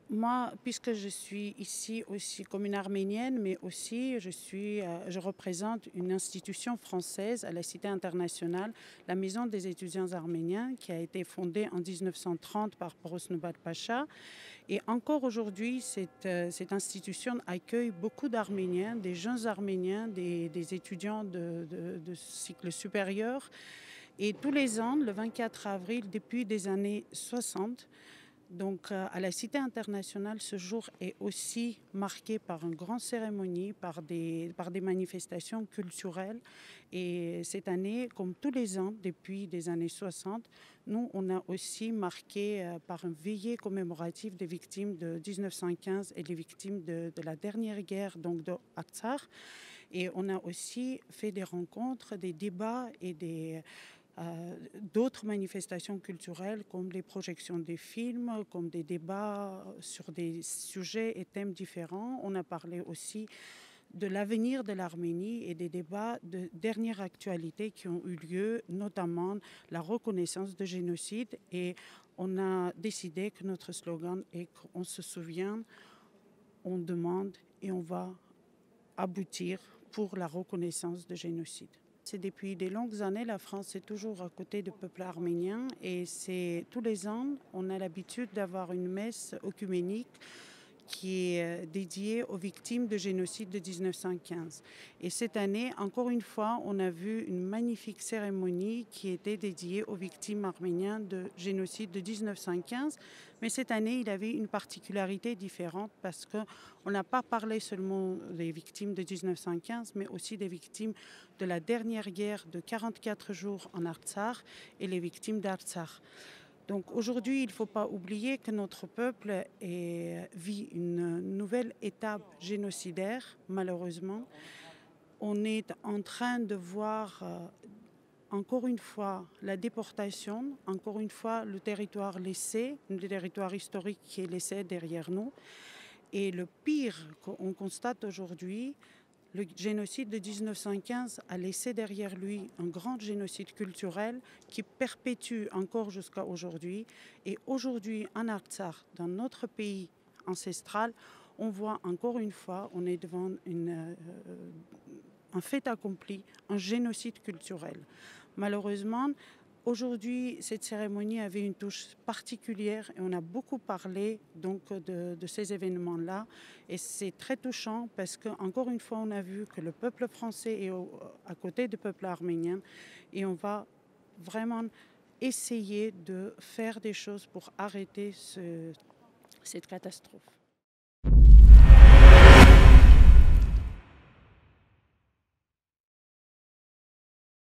Moi, puisque je suis ici aussi comme une Arménienne, mais aussi je représente une institution française à la Cité internationale, la Maison des étudiants arméniens, qui a été fondée en 1930 par Porosnoubat Pacha. Et encore aujourd'hui, cette institution accueille beaucoup d'Arméniens, des jeunes Arméniens, des étudiants de cycle supérieur. Et tous les ans, le 24 avril, depuis des années 60, donc, à la Cité internationale, ce jour est aussi marqué par une grande cérémonie, par des manifestations culturelles. Et cette année, comme tous les ans depuis les années 60, nous, on a aussi marqué par une veillée commémorative des victimes de 1915 et des victimes de la dernière guerre, donc de Artsakh. Et on a aussi fait des rencontres, des débats et d'autres manifestations culturelles comme les projections des films, comme des débats sur des sujets et thèmes différents. On a parlé aussi de l'avenir de l'Arménie et des débats de dernière actualité qui ont eu lieu, notamment la reconnaissance de génocide. Et on a décidé que notre slogan est qu'on se souvient, on demande et on va aboutir pour la reconnaissance de génocide. C'est depuis des longues années, la France est toujours à côté du peuple arménien et c'est tous les ans, on a l'habitude d'avoir une messe œcuménique qui est dédiée aux victimes de génocide de 1915. Et cette année, encore une fois, on a vu une magnifique cérémonie qui était dédiée aux victimes arméniennes de génocide de 1915. Mais cette année, il avait une particularité différente parce qu'on n'a pas parlé seulement des victimes de 1915, mais aussi des victimes de la dernière guerre de 44 jours en Artsakh et les victimes d'Artsakh. Donc aujourd'hui, il ne faut pas oublier que notre peuple vit une nouvelle étape génocidaire, malheureusement. On est en train de voir encore une fois la déportation, encore une fois le territoire laissé, le territoire historique qui est laissé derrière nous. Et le pire qu'on constate aujourd'hui, le génocide de 1915 a laissé derrière lui un grand génocide culturel qui perpétue encore jusqu'à aujourd'hui. Et aujourd'hui, en Artsakh, dans notre pays ancestral, on voit encore une fois, on est devant un fait accompli, un génocide culturel. Malheureusement, aujourd'hui, cette cérémonie avait une touche particulière et on a beaucoup parlé donc de ces événements-là. Et c'est très touchant parce qu'encore une fois, on a vu que le peuple français est à côté du peuple arménien et on va vraiment essayer de faire des choses pour arrêter cette catastrophe.